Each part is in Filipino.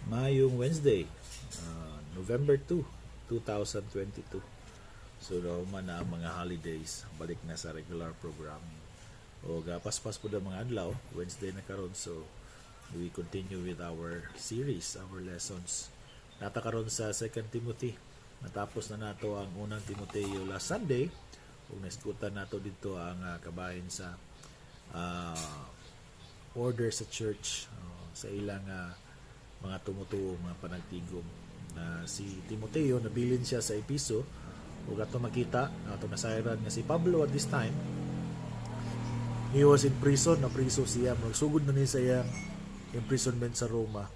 Mayong Wednesday, November 2, 2022. So, man na ang mga holidays, balik na sa regular programming. O paspas po na mga adlaw, Wednesday na karon. So, we continue with our series, our lessons. Nata karon sa 2 Timothy. Natapos na nato ang unang Timoteo last Sunday. Kung naiskutan nato dito ang kabahin sa order sa church, sa ilang mga tumutuo, mga panagtigom. Si Timoteo, nabilin siya sa Episo. Ug ato makita, ato nasayran nga si Pablo at this time, he was in prison, na-priso siya. Magsugod na niya sa iyang imprisonment sa Roma.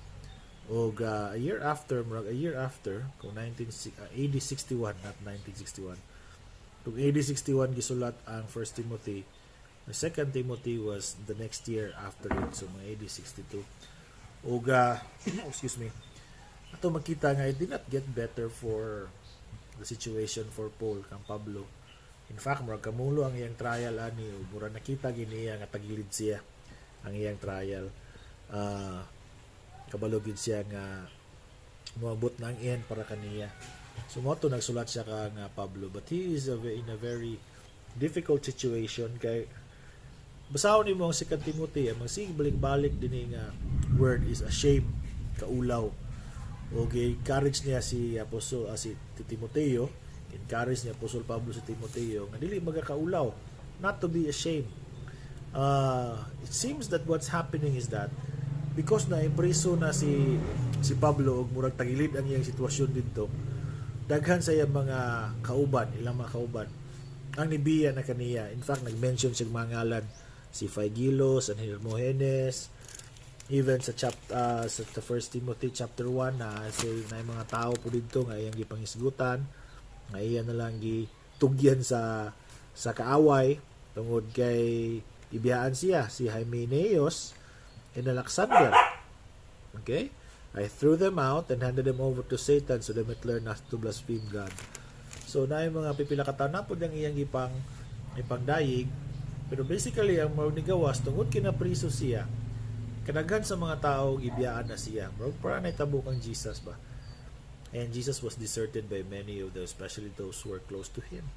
O a year after, kung AD 61, not 1961. Kung AD 61 gisulat ang 1 Timothy, the 2 Timothy was the next year after it, so mga AD 62. O excuse me, ato makita nga it did not get better for the situation for Paul kang Pablo. In fact, murag kamulo ang iyang trial ani, mura nakita gini nga tagilid siya ang iyang trial. Kabalogid siya nga moabot na ang end para kaniya. So mo to nagsulat siya kang Pablo, but he is in a very difficult situation kay basahon nimo ang 2 Timothy, ang balik-balik dinhi nga word is ashamed, kaulaw. Okay, encourage niya si si Timoteo, encourage niya Apostol Pablo si Timoteo nga dili magakaulaw, not to be ashamed. It seems that what's happening is that because na impreso na si Pablo og murag tagilid ang iyang sitwasyon didto, daghan sa iyang mga kauban, ilang mga kauban ang nibiya na kaniya. In fact, nag-mention siya mga ngalan, si Phygelos and Hermogenes. Even sa sa 1 Timothy chapter 1 na say na mga tao po dito nga iyang gipangisgutan, nga iyan na lang gitugyan sa kaaway tungod kay ibiyaan siya si Hymenaeus and Alexander. Okay? I threw them out and handed them over to Satan so they might learn not to blaspheme God. So na yung mga pipila ka tawo na po ang iyang ipangdayig, pero basically ang mga nigawas tungod kinapriso siya. Kanaghan sa mga tao gibiyaan na siya. Para naitabo kang Jesus ba? And Jesus was deserted by many of them, especially those who were close to him.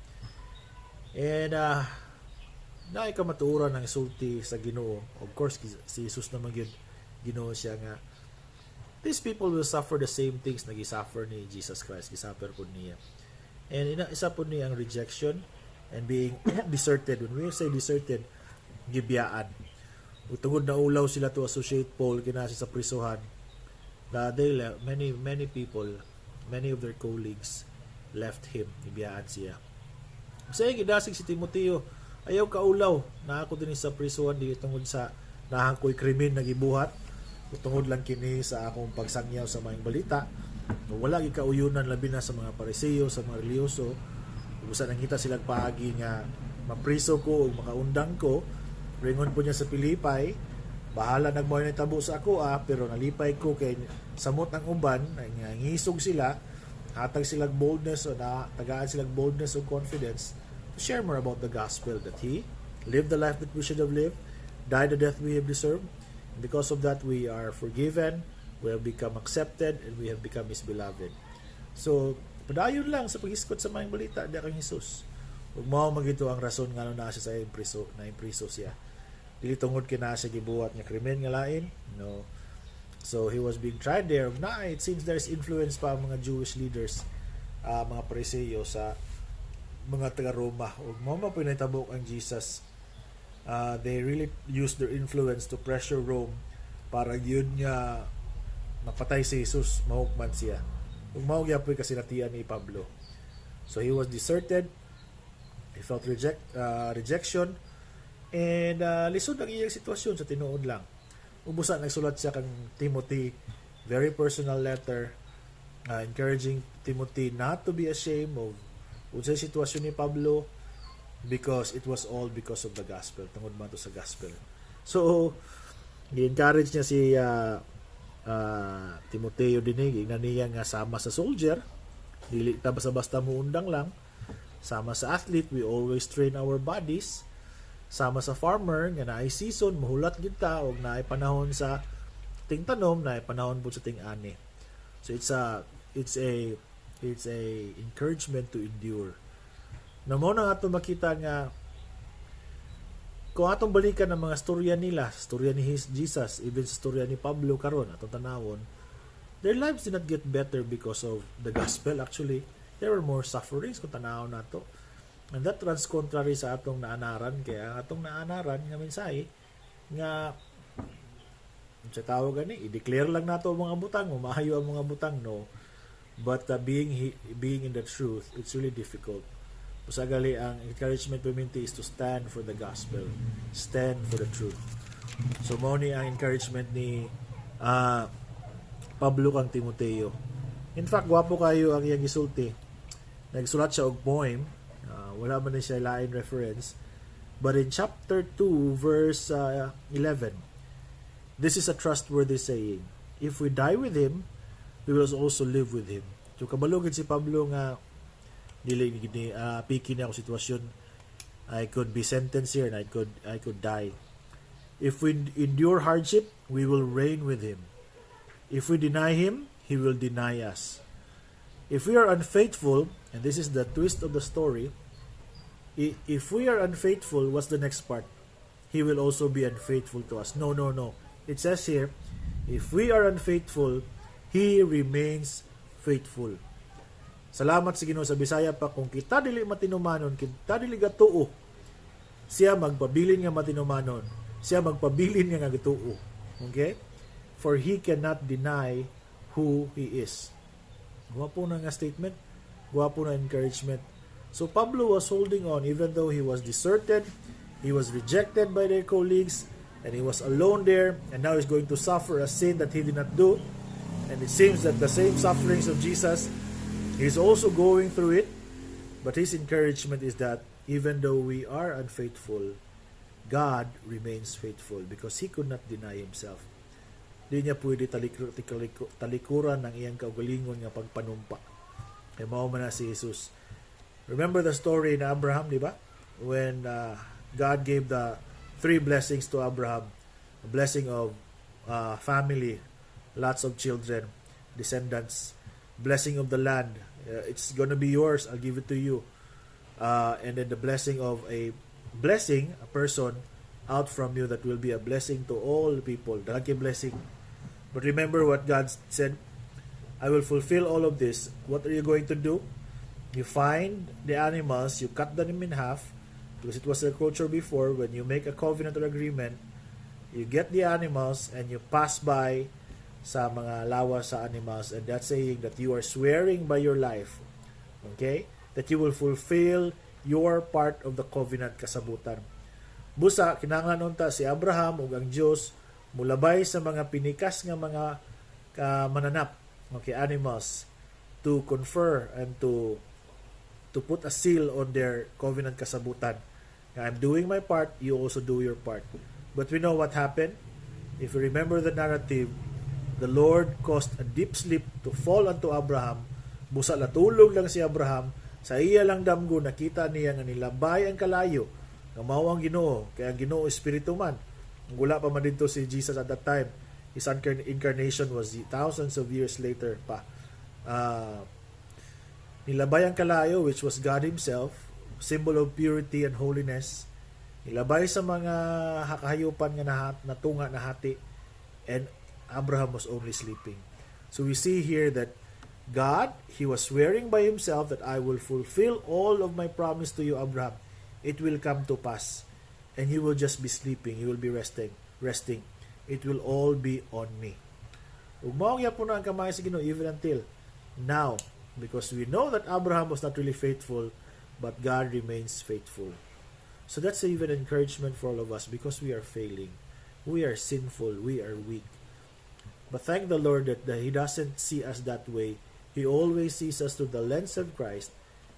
And kamatuoran ng sulti sa Ginoo. Of course, si Jesus naman yun, Ginoo siya nga. These people will suffer the same things na gisuffer ni Jesus Christ. Gisuffer po niya. And isa po niya ang rejection and being deserted. When we say deserted, gibiyaan. Tungod na ulaw sila to associate Paul kinasi sa prisuhan. Many people, many of their colleagues left him, ibiyaan siya. Sa gidasig si Timoteo, ayaw kaulaw na ako din sa prisuhan di tungod sa nahangkoy krimen na gibuhat. Tungod lang kini sa akong pagsangyaw sa mga balita. Wala gi kauyunan labi na sa mga Pariseo, sa mga reliyoso. Usa nang kita silang paagi nga mapriso ko o makaundang ko. Ringon po niya sa Pilipay, bahala nagmao na tabo sa ako pero nalipay ko kay samot ang uban, ngisog sila, hatag silang boldness o tagaan silang boldness o confidence to share more about the gospel, that he lived the life that we should have lived, died the death we have deserved, and because of that we are forgiven, we have become accepted, and we have become His beloved. So, padayon lang sa pag-iskot sa mga balita di kang Jesus. Ug mao magito ang rason nga na siya sa impriso siya. Dili tungod kina siya gibuhat nga krimen nga lain, no. So he was being tried there. It seems there's influence pa mga Jewish leaders, mga Pariseo sa mga taga Roma. Ug mao man pinahitabo ang Jesus. They really used their influence to pressure Rome para yun nga mapatay si Jesus, mahukman siya. Ug mao gyapon kasinatian ni Pablo. So he was deserted. He felt rejection and lisod ang iyang sitwasyon sa tinuod lang. Ubusan nagsulat siya kang Timothy, very personal letter, encouraging Timothy not to be ashamed of unsay sitwasyon ni Pablo because it was all because of the gospel. Tungod man to sa gospel. So, i-encourage niya si Timoteo dinig, niya nga sama sa soldier, dili ta basta-basta muundang lang. Sama sa athlete, we always train our bodies. Sama sa farmer, nga naay season, mahulat gid ta og naay panahon sa ting tanom, naay panahon po sa ting ani. So it's a it's a encouragement to endure. Na mo na ato makita nga kung atong balikan ang mga storya nila, storya ni Jesus, even storya ni Pablo karon atong tanawon, their lives did not get better because of the gospel. Actually, there were more sufferings kung tanawon nato. And that runs contrary sa atong naanaran. Kaya atong naanaran nga mensahe nga sa tawag gani, i-declare lang nato ang mga butang, umahayo ang mga butang, no. But being in the truth, it's really difficult. Usagali ang encouragement community is to stand for the gospel, stand for the truth. So mao ni ang encouragement ni Pablo kang Timoteo. In fact, gwapo kayo ang iyang gisulti. Nagsulat siya og poem. Wala man na siya lain reference. But in chapter 2, verse 11, this is a trustworthy saying. If we die with him, we will also live with him. So kabalugid si Pablo nga dili ni piki na ako sitwasyon. I could be sentenced here and I could die. If we endure hardship, we will reign with him. If we deny him, he will deny us. If we are unfaithful, and this is the twist of the story, if we are unfaithful, what's the next part? He will also be unfaithful to us. No. It says here, if we are unfaithful, he remains faithful. Salamat sa Ginoo sa Bisaya pa, kung kita dili matinumanon, kita dili gatuo, siya magpabilin nga matinumanon, siya magpabilin nga gatuo. Okay? For he cannot deny who he is. Guwapo na nga statement, guwapo na encouragement. So Pablo was holding on even though he was deserted, he was rejected by their colleagues, and he was alone there, and now he's going to suffer a sin that he did not do. And it seems that the same sufferings of Jesus, he's also going through it. But his encouragement is that even though we are unfaithful, God remains faithful because he could not deny himself. Di niya pwede talikuran ng iyang kaugalingon nga pagpanumpa. Kaya mao man na si Jesus. Remember the story in Abraham, di ba? When God gave the 3 blessings to Abraham. A blessing of family, lots of children, descendants. Blessing of the land. It's gonna be yours. I'll give it to you. And then the blessing of a person out from you that will be a blessing to all people. Dalaki blessing. But remember what God said, I will fulfill all of this. What are you going to do? You find the animals, you cut them in half, because it was a culture before, when you make a covenant or agreement, you get the animals and you pass by sa mga lawas sa animals, and that's saying that you are swearing by your life, okay, that you will fulfill your part of the covenant kasabutan. Busa, kinahanglan unta si Abraham ug ang Dios mulabay sa mga pinikas nga mga mananap, okay, animals, to confer and to put a seal on their covenant kasabutan. I'm doing my part, you also do your part. But we know what happened. If you remember the narrative, the Lord caused a deep sleep to fall unto Abraham. Busa natulog lang si Abraham. Sa iya lang damgo, nakita niya nga nilabay ang kalayo nga mao ang Ginoo. Kaya ang Ginoo espiritu man. Wala pa man dito si Jesus at that time. His incarnation was thousands of years later pa. Nilabay ang kalayo, which was God Himself, symbol of purity and holiness. Nilabay sa mga hakahayupan nga natunga na hati, and Abraham was only sleeping. So we see here that God, He was swearing by Himself that I will fulfill all of my promise to you, Abraham. It will come to pass. And you will just be sleeping. You will be resting. It will all be on me. Ug mao gyud po na ang kamay sa Ginoo even until now, because we know that Abraham was not really faithful, but God remains faithful. So that's even encouragement for all of us, because we are failing. We are sinful. We are weak. But thank the Lord that He doesn't see us that way. He always sees us through the lens of Christ.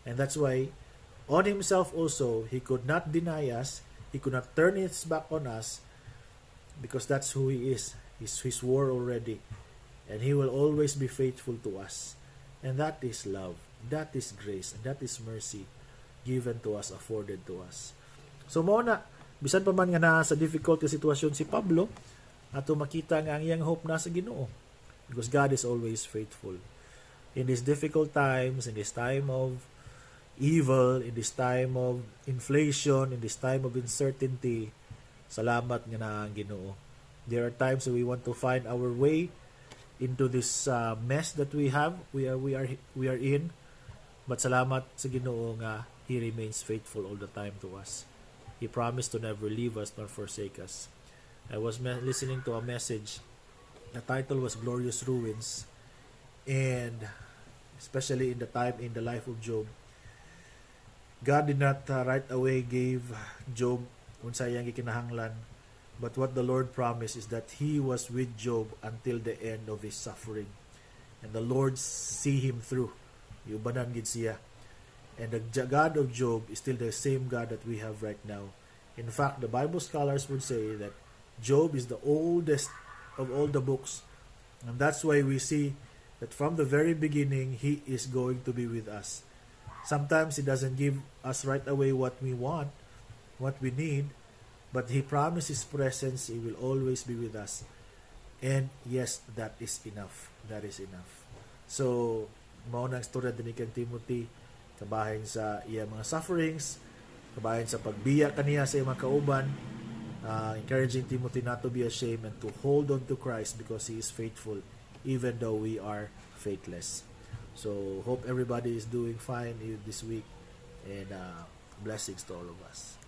And that's why on Himself also, He could not deny us. He could not turn His back on us, because that's who He is. He swore already. And He will always be faithful to us. And that is love. That is grace. And that is mercy given to us, afforded to us. So muna, bisan pa man nga na sa difficult sitwasyon si Pablo, ato makita nga ang iyang hope na sa Ginoo. because God is always faithful. In these difficult times, in this time of evil, in this time of inflation, in this time of uncertainty, salamat nga na ang Ginoo. There are times that we want to find our way into this mess that we are in, but salamat sa Ginoo nga He remains faithful all the time to us. He promised to never leave us nor forsake us. I was listening to a message. The title was Glorious Ruins, and especially in the life of Job, God did not right away gave Job unsay iyang gikinahanglan, but what the Lord promised is that He was with Job until the end of his suffering, and the Lord see him through. Iubanan gid siya. And the God of Job is still the same God that we have right now. In fact, the Bible scholars would say that Job is the oldest of all the books, and that's why we see that from the very beginning, He is going to be with us. Sometimes He doesn't give us right away what we want, what we need, but He promises His presence. He will always be with us. And yes, that is enough. That is enough. So, mao nang istorya din kay Timothy, kabahin sa iya mga sufferings, kabahin sa pagbiya kaniya sa iyang mga kauban, encouraging Timothy not to be ashamed and to hold on to Christ because He is faithful even though we are faithless. So, hope everybody is doing fine this week, and blessings to all of us.